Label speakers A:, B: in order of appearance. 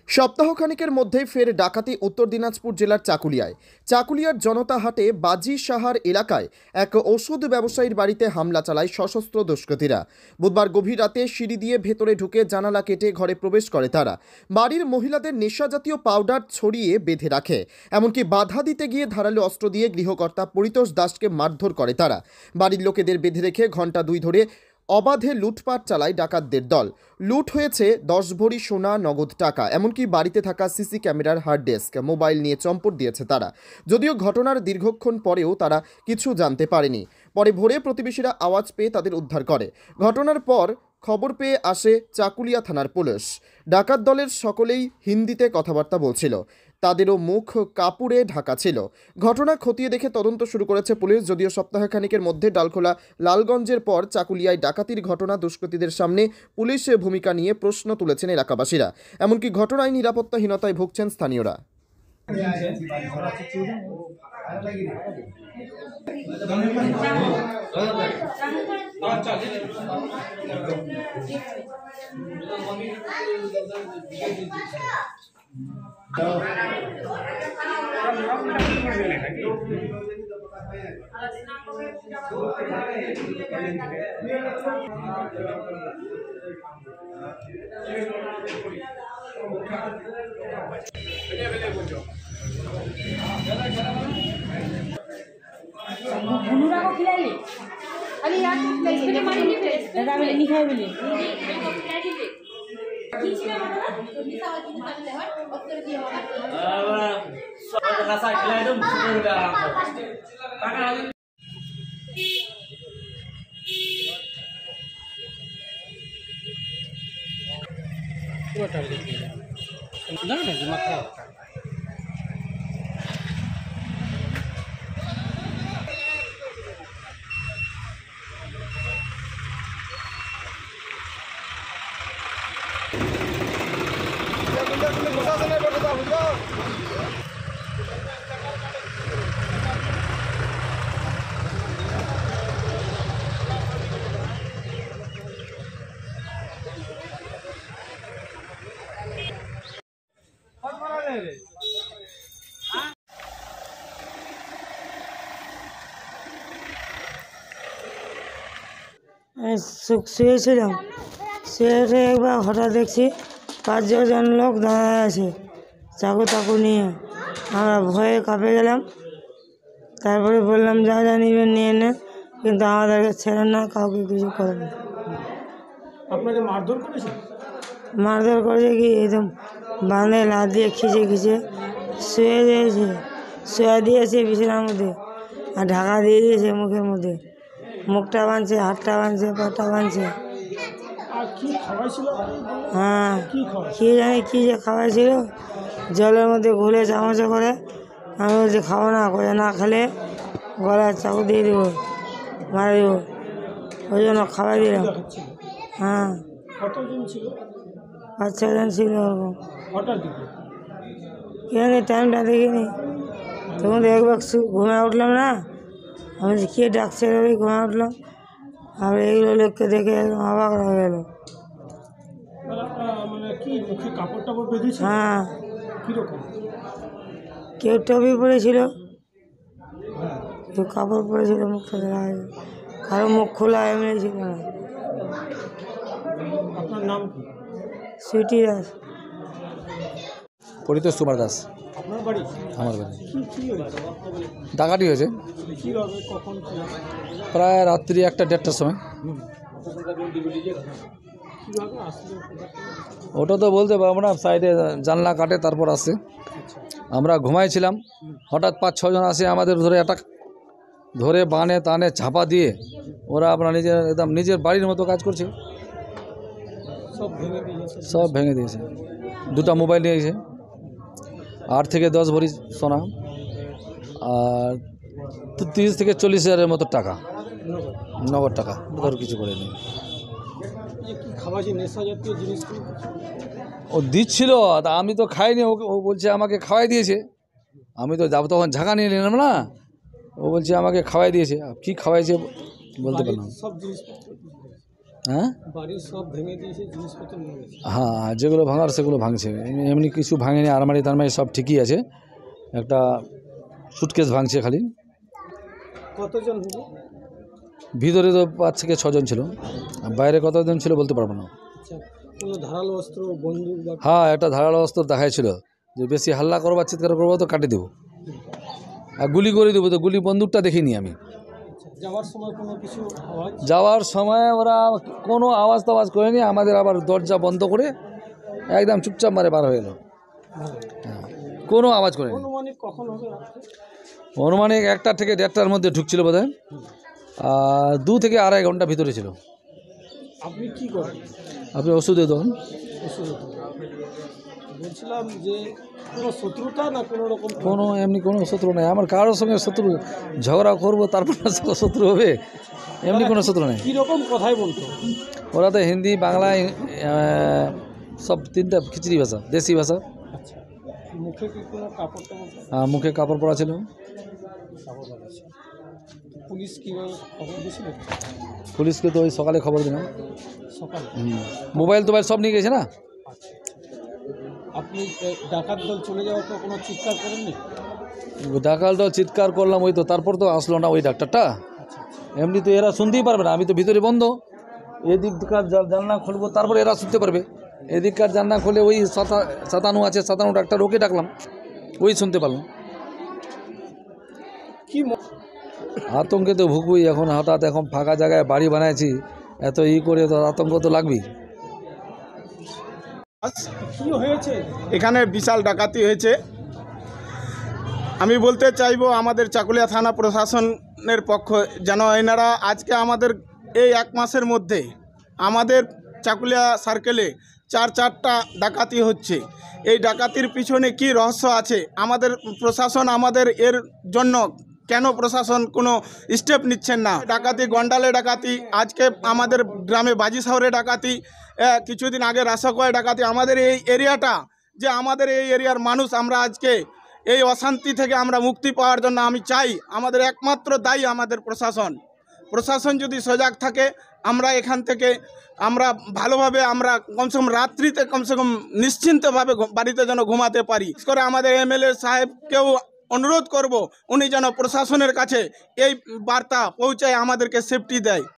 A: সপ্তাহখানেকের মধ্যেই ফের ডাকাতি উত্তর দিনাজপুর জেলার চাকুলিয়ার জনতা হাটে বাজি সাহার এলাকায় এক ওষুধ ব্যবসায়ীর বাড়িতে হামলা চালায় সশস্ত্র দুষ্কৃতীরা। বুধবার গভীর রাতে সিঁড়ি দিয়ে ভেতরে ঢুকে জানালা কেটে ঘরে প্রবেশ করে তারা। বাড়ির মহিলাদের নেশাজাতীয় পাউডার ছড়িয়ে বেঁধে রাখে, এমনকি বাধা দিতে গিয়ে ধারালো অস্ত্র দিয়ে গৃহকর্তা পরিতোষ দাসকে মারধর করে তারা। বাড়ির লোকেদের বেঁধে রেখে ঘণ্টা 2 ধরে অবাধে লুটপাট চালায় ডাকাতদের দল। লুট হয়েছে 10 ভরি সোনা, নগদ টাকা, এমনকি বাড়িতে থাকা সিসি ক্যামেরার হার্ড ডিস্ক, মোবাইল নিয়ে চম্পট দিয়েছে তারা। যদিও ঘটনার দীর্ঘক্ষণ পরেও তারা কিছু জানতে পারেনি। পরে ভোরে প্রতিবেশীরা আওয়াজ পেয়ে তাদের উদ্ধার করে। ঘটনার পর খবর পেয়ে আসে চাকুলিয়া থানার পুলিশ। ডাকাত দলের সকলেই হিন্দিতে কথাবার্তা বলছিল, তাদেরও মুখ কাপড়ে ঢাকা ছিল। ঘটনা খতিয়ে দেখে তদন্ত শুরু করেছে পুলিশ। যদিও সপ্তাহখানেকের মধ্যে ডালখোলা লালগঞ্জের পর চাকুলিয়ায় ডাকাতির ঘটনা, দুষ্কৃতীদের সামনে পুলিশের ভূমিকা নিয়ে প্রশ্ন তুলেছেন এলাকাবাসীরা। এমনকি ঘটনায় নিরাপত্তাহীনতায় ভুগছেন স্থানীয়রা।
B: बुनुरा को खिलाइए अली यार इसमें मारी नहीं थे दादा मैंने नहीं खाए बोले को खिला दीजिए किसी में मतलब निशा वाली निशा ले हट और कर दिया होगा सब रसा खिलाए दो सुबह का काका वो टारगेट किया ना दिमाग खराब
C: শুয়েছিলাম, শুয়ে একবার হঠাৎ দেখছি 5-6 লোক দাঁড়ায় আছে চাকু নিয়ে। আমরা ভয়ে কাঁপে গেলাম। তারপরে বললাম যা যা নিবেন নিয়ে নেন, কিন্তু আমাদেরকে ছেড়ে না, কাউকে কিছু করে না।
D: আপনাকে মারধর করেছে?
C: মারধর করেছে কি, একদম বাঁধে লাদ দিয়ে খিচে শুয়ে দিয়েছে, শুয়ে দিয়েছে বিছানার মধ্যে, আর ঢাকা দিয়ে দিয়েছে মুখের মধ্যে। মুখটা বাঁধছে, হাতটা বাঁধছে, পাটা বাঁধছে। হ্যাঁ, কি জানি কি যে খাওয়াইছিল, জলের মধ্যে ঘুলে চামচে করে। আমি বলছি খাবো না, করে না খেলে গলায় চাকু দিয়ে দেবো, মারা দেবো, ওই জন্য খাওয়াই দিলাম। হ্যাঁ, 5-6 জন ছিল ওরকম। জানি টাইমটা দেখিনি, তখন একবার ঘুমে উঠলাম না, আমি কে ডাকছে রবি, ঘুমে উঠলাম। আর এইগুলো লোককে দেখে একদম অবাক হয়ে গেল। হ্যাঁ, কেউ টপি পরেছিল, কেউ কাপড় পরেছিল, মুখটা দেখা যায়, কারো মুখ খোলা এমনি ছিল না।
D: আপনার নাম কি?
C: সুইটি দাস।
E: পরিতোষ কুমার দাস।
D: আপনার বাড়ি?
E: আমার বাড়ি।
D: ডাকাতি
E: হয়েছে প্রায় রাত্রি 1-1:30টার সময়। ওটা তো বলতে পারবো না, সাইডে জানলা কাটে তারপর আসে। আমরা ঘুমাইছিলাম, হঠাৎ 5-6 জন আসে, আমাদের ধরে বানে টানে ঝাপা দিয়ে ওরা আপনার নিজের বাড়ির মতো কাজ করছে, সব ভেঙে দিয়েছে। 2টা মোবাইল নিয়েছে, 8 থেকে 10 ভরি সোনা, আর 30 থেকে 40 হাজারের মতো টাকা, নগদ টাকা, ধর কিছু করেনি। ও দিচ্ছিল, তা আমি তো খাইনি, ও বলছে আমাকে খাওয়াই দিয়েছে। আমি তো যাব, তখন ঝাঁকা নিয়ে নিলাম না, ও বলছে আমাকে খাওয়াই দিয়েছে। কি খাওয়াইছে বলতে পারলাম। হ্যাঁ
D: বাড়ির সব ভেঙে দিয়েছে, জিনিসপত্র নিয়ে গেছে।
E: হ্যাঁ, যেগুলো ভাঙার সেগুলো ভাঙছে, এমনি কিছু ভাঙেনি, আলমারি টালমারি সব ঠিকই আছে, একটা সুটকেস ভাঙছে খালি।
D: কতজন হলো?
E: ভিতরে তো 5 থেকে 6 জন ছিল, আর বাইরে কতজন ছিল বলতে পারবো না।
D: আচ্ছা, কোনো ধারালো অস্ত্র, বন্দুক বা
E: হ্যাঁ, একটা ধারালো অস্ত্র দেখাইছিল যে বেশি হাল্লা করবো চিৎকার করবো তো কাটি দেবো আর গুলি করে দেবো, তো গুলি বন্দুকটা দেখিনি আমি।
D: যাওয়ার সময় কোনো কিছু আওয়াজ?
E: যাওয়ার সময় ওরা কোনো আওয়াজ টাওয়াজ করেনি, আমাদের আবার দরজা বন্ধ করে একদম চুপচাপ মারে বার হয়ে গেল। হ্যাঁ, কোনো আওয়াজ করেনি।
D: অনুমানিক কখন হবে রাত্রে?
E: অনুমানিক 1টা থেকে 1:30টার মধ্যে ঢুকছিল বোধহয়, আর 2 থেকে আড়াই ঘন্টা ভিতরে ছিল।
D: আপনি কি করেন?
E: আপনি ওষুধের দোকান।
D: ওষুধের দোকান। বলছিলাম যে কোনো শত্রুতা না কোনো রকম?
E: কোনো এমনি কোনো শত্রু নেই আমার, কারোর সঙ্গে শত্রু ঝগড়া করবো তারপর না শত্রু হবে, এমনি কোনো শত্রু নেই।
D: কীরকম কথাই বলতো?
E: ওরা তো হিন্দি, বাংলা, সব 3টা খিচড়ি ভাষা, দেশি ভাষা।
D: আচ্ছা, মুখে কি কোনো কাপড় টাপড়?
E: মুখে কাপড় পরা ছিল।
D: কাপড় আছে। পুলিশ কীভাবে খবর দিয়েছিল?
E: পুলিশকে তো ওই সকালে খবর দিলাম।
D: সকালে?
E: মোবাইল টোবাইল সব নিয়ে গেছে না।
D: আচ্ছা, আপনি ডাকাত দল চলে যাওয়ার পর কোনো চিৎকার করেননি?
E: ডাকাল তো চিৎকার করলাম, ওই তো তারপর তো আসলো না ওই ডাক্তারটা। এমনি তো এরা শুনতেই পারবে না, আমি তো ভিতরে বন্ধ, এদিককার জানলা খুলবো তারপরে এরা শুনতে পারবে। এদিককার জানলা খুলে ওই সাতানু আছে, সাতানু ডাক্তার, ওকে ডাকলাম, ওই শুনতে পারলাম।
D: কি
E: আতঙ্কে তো ভুগবই এখন, হঠাৎ এখন ফাঁকা জায়গায় বাড়ি বানাইছি, এত করে তো আতঙ্ক তো লাগবেই।
D: কি হয়েছে?
F: এখানে বিশাল ডাকাতি হয়েছে। আমি বলতে চাইবো আমাদের চাকুলিয়া থানা প্রশাসনের পক্ষ, যেন এনারা আজকে আমাদের এই 1 মাসের মধ্যে আমাদের চাকুলিয়া সার্কেলে 4টা ডাকাতি হচ্ছে। এই ডাকাতির পিছনে কি রহস্য আছে? আমাদের প্রশাসন আমাদের এর জন্য কেন প্রশাসন কোনো স্টেপ নিচ্ছেন না? ডাকাতি, গন্ডালে ডাকাতি, আজকে আমাদের গ্রামে বাজি শহরে ডাকাতি, কিছুদিন আগে রাসাকোয়ায় ডাকাতি। আমাদের এই এরিয়াটা, যে আমাদের এই এরিয়ার মানুষ, আমরা আজকে এই অশান্তি থেকে আমরা মুক্তি পাওয়ার জন্য আমি চাই, আমাদের একমাত্র দায়ী আমাদের প্রশাসন। প্রশাসন যদি সজাগ থাকে, আমরা এখান থেকে আমরা ভালোভাবে, আমরা কমসে কম রাত্রিতে কমসে কম নিশ্চিন্তভাবে বাড়িতে যেন ঘুমাতে পারি। বিশেষ করে আমাদের এমএলএ সাহেবকেও অনুরোধ করব, উনি যেন প্রশাসনের কাছে এই বার্তা পৌঁছায়, আমাদেরকে সেফটি দেয়।